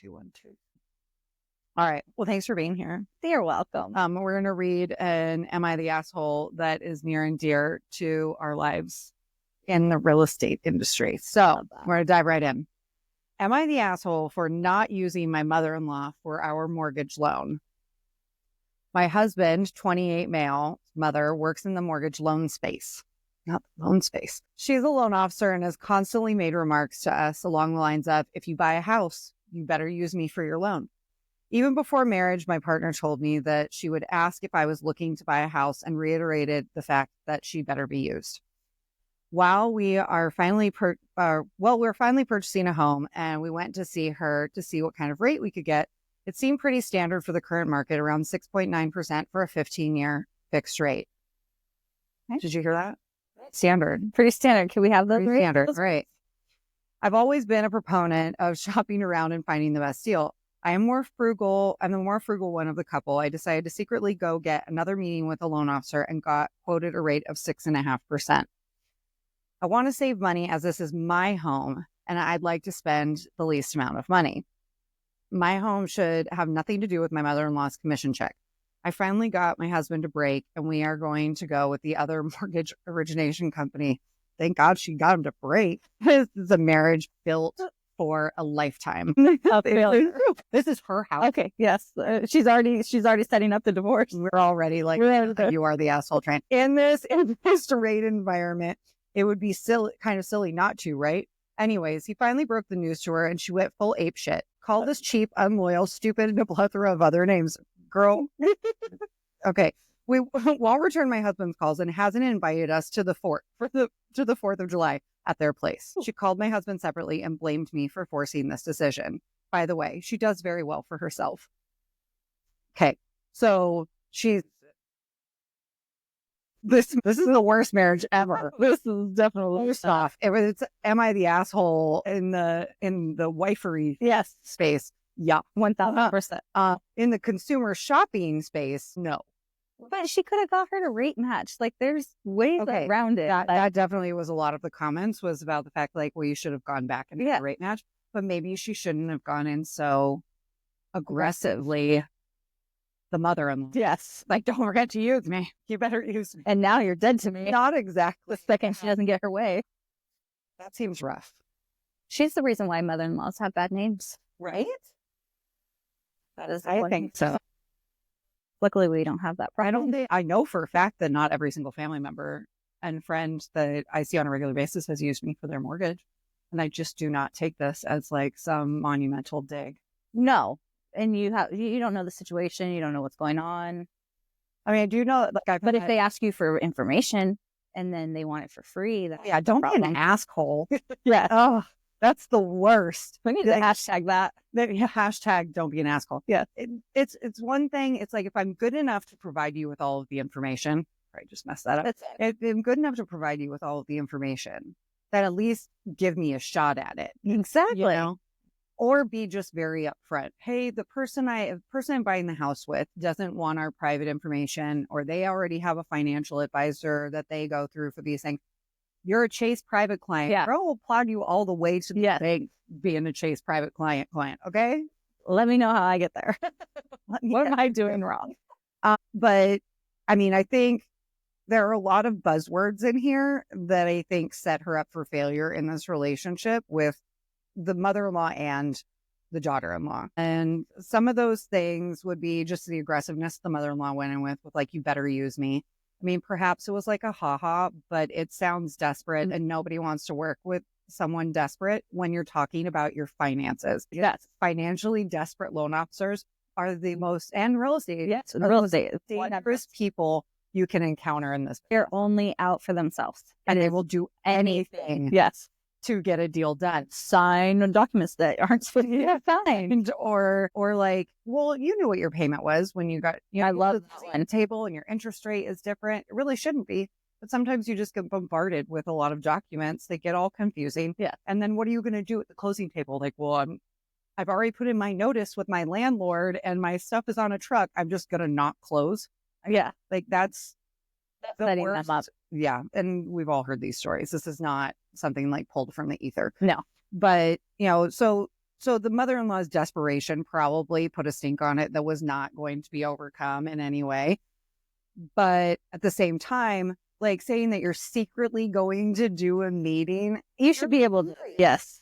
212. All right. Well, thanks for being here. You're welcome. We're going to read an Am I the Asshole that is near and dear to our lives in the real estate industry. So we're going to dive right in. Am I the asshole for not using my mother-in-law for our mortgage loan? My husband, 28 male, mother, works in the mortgage loan space. Not the loan space. She's a loan officer and has constantly made remarks to us along the lines of, if you buy a house, you better use me for your loan. Even before marriage, my partner told me that she would ask if I was looking to buy a house and reiterated the fact that she better be used. While we are finally we're finally purchasing a home, and we went to see her to see what kind of rate we could get. It seemed pretty standard for the current market, around 6.9% for a 15-year fixed rate. Okay. Did you hear that? Standard. Pretty standard. Can we have those? Pretty standard. Right. I've always been a proponent of shopping around and finding the best deal. I'm the more frugal one of the couple. I decided to secretly go get another meeting with a loan officer and got quoted a rate of 6.5%. I want to save money as this is my home and I'd like to spend the least amount of money. My home should have nothing to do with my mother-in-law's commission check. I finally got my husband to break, and we are going to go with the other mortgage origination company. Thank God she got him to break. This is a marriage built for a lifetime. This is her house. Okay, yes. She's already setting up the divorce. We're already like, you are the asshole train. In this rate environment, it would be kind of silly not to, right? Anyways, he finally broke the news to her, and she went full ape shit. Called us cheap, unloyal, stupid, and a plethora of other names. Girl. Okay. Wall returned my husband's calls and hasn't invited us to the 4th of July at their place. She called my husband separately and blamed me for forcing this decision. By the way, she does very well for herself. Okay. So this is the worst marriage ever. This is definitely First off, it's am I the asshole in the wifery space? Yeah, 1,000%. In the consumer shopping space, no. But she could have got her to rate match. Like, there's ways around it. That definitely was a lot of the comments was about the fact, like, well, you should have gone back and had a rate match, but maybe she shouldn't have gone in so aggressively. The mother-in-law. Yes. Like, don't forget to use me. You better use me. And now you're dead to me. Not exactly. The second she doesn't get her way. That seems rough. She's the reason why mother-in-laws have bad names. Right? That is I think so. Luckily, we don't have that problem. I know for a fact that not every single family member and friend that I see on a regular basis has used me for their mortgage. And I just do not take this as like some monumental dig. No. And you don't know the situation. You don't know what's going on. I mean, I do know, but if they ask you for information and then they want it for free, don't be an asshole. Yeah. Oh, that's the worst. We need to hashtag that. Hashtag don't be an asshole. Yeah. It's one thing. It's like, if I'm good enough to provide you with all of the information, I just messed that up. If I'm good enough to provide you with all of the information, then at least give me a shot at it. Exactly. You know? Or be just very upfront. Hey, the person I'm buying the house with doesn't want our private information, or they already have a financial advisor that they go through for these things. You're a Chase private client. Yeah. Girl will applaud you all the way to the bank being a Chase private client. Okay. Let me know how I get there. What am I doing wrong? But I mean, I think there are a lot of buzzwords in here that I think set her up for failure in this relationship with the mother-in-law and the daughter-in-law. And some of those things would be just the aggressiveness the mother-in-law went in with like, you better use me. I mean, perhaps it was like a ha-ha, but it sounds desperate, and nobody wants to work with someone desperate when you're talking about your finances. Yes. Financially desperate loan officers are the most, and real estate. Yes. Real estate. Dangerous people you can encounter in this. They're only out for themselves. And they will do anything. Yes. To get a deal done. Sign documents that aren't supposed to be signed. Or like, well, you knew what your payment was when you got, I love the table, and your interest rate is different. It really shouldn't be. But sometimes you just get bombarded with a lot of documents. They get all confusing. Yeah. And then what are you going to do at the closing table? Like, well, I've already put in my notice with my landlord and my stuff is on a truck. I'm just going to not close. Yeah. Like that's the setting worst. them up. Yeah. And we've all heard these stories. This is not something like pulled from the ether. No. But, so So the mother-in-law's desperation probably put a stink on it that was not going to be overcome in any way. But at the same time, like saying that you're secretly going to do a meeting, you should be able to. Yes.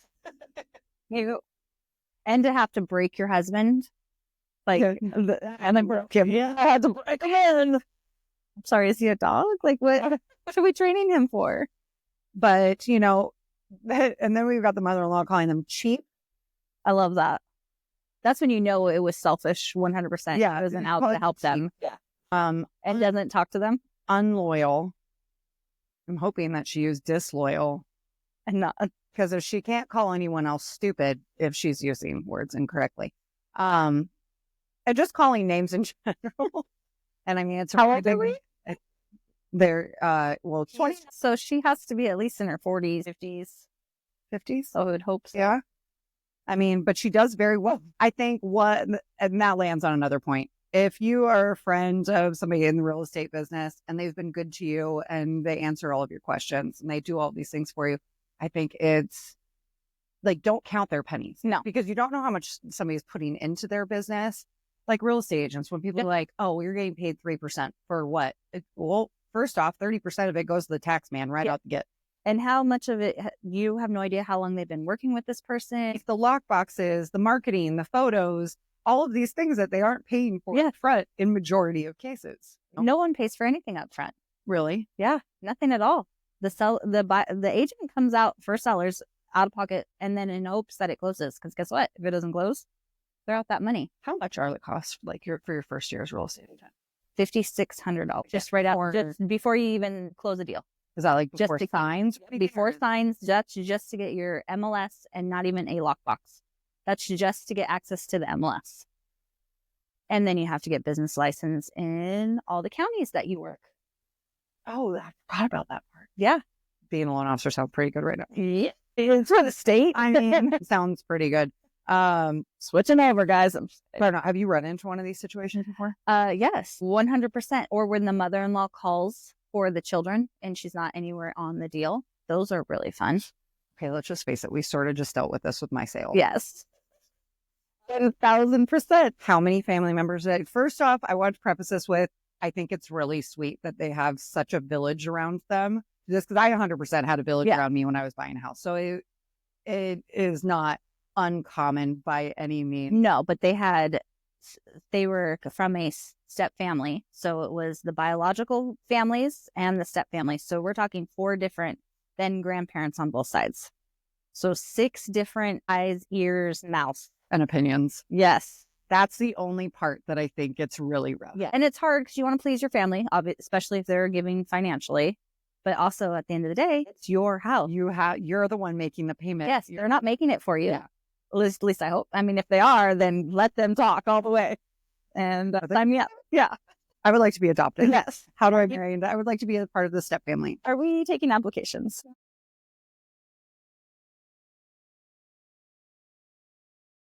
And to have to break your husband. Like, and I broke him. Yeah, I had to break him in. I'm sorry, is he a dog? Like, what are we training him for? But, you know, and then we've got the mother-in-law calling them cheap. I love that. That's when you know it was selfish 100%. Yeah. It wasn't out to help them. Yeah. And doesn't talk to them. Unloyal. I'm hoping that she used disloyal. And not, because if she can't call anyone else stupid if she's using words incorrectly. And just calling names in general. And I mean, it's how old are we? They're 20. So she has to be at least in her 40s, 50s. So I would hope so. Yeah. I mean, but she does very well. I think and that lands on another point. If you are a friend of somebody in the real estate business and they've been good to you and they answer all of your questions and they do all these things for you, I think it's like, don't count their pennies. No. Because you don't know how much somebody's putting into their business. Like real estate agents, when people are like, oh, you're getting paid 3% for what? Well, first off, 30% of it goes to the tax man right out the gate. And how much of it, you have no idea how long they've been working with this person. If the lockboxes, the marketing, the photos, all of these things that they aren't paying for up front in majority of cases. No one pays for anything up front. Really? Yeah, nothing at all. The agent comes out for sellers out of pocket and then in hopes that it closes. Because guess what? If it doesn't close, they're out that money. How much are the costs like for your first year's real estate agent? $5,600 just right out just before you even close a deal. Is that like before signs? Before signs, that's just to get your MLS and not even a lockbox. That's just to get access to the MLS. And then you have to get business license in all the counties that you work. Oh, I forgot about that part. Yeah. Being a loan officer sounds pretty good right now. Yeah. It's for the state. I mean, it sounds pretty good. Switching over, guys. I don't know. Have you run into one of these situations before? Yes, 100%. Or when the mother-in-law calls for the children and she's not anywhere on the deal. Those are really fun. Okay, let's just face it. We sort of just dealt with this with my sale. Yes. 1,000%. How many family members? First off, I want to preface this with, I think it's really sweet that they have such a village around them. Just because I 100% had a village around me when I was buying a house. So it is not uncommon by any means. No, but they were from a step family. So it was the biological families and the step families. So we're talking 4 different then grandparents on both sides. So 6 different eyes, ears, mouths. And opinions. Yes. That's the only part that I think gets really rough. Yeah. And it's hard because you want to please your family, especially if they're giving financially. But also at the end of the day, it's your house. You're the one making the payment. Yes, they're not making it for you. Yeah. At least I hope. I mean, if they are, then let them talk all the way. And sign me up. Yeah. I would like to be adopted. Yes. How do I marry? I would like to be a part of the step family. Are we taking applications?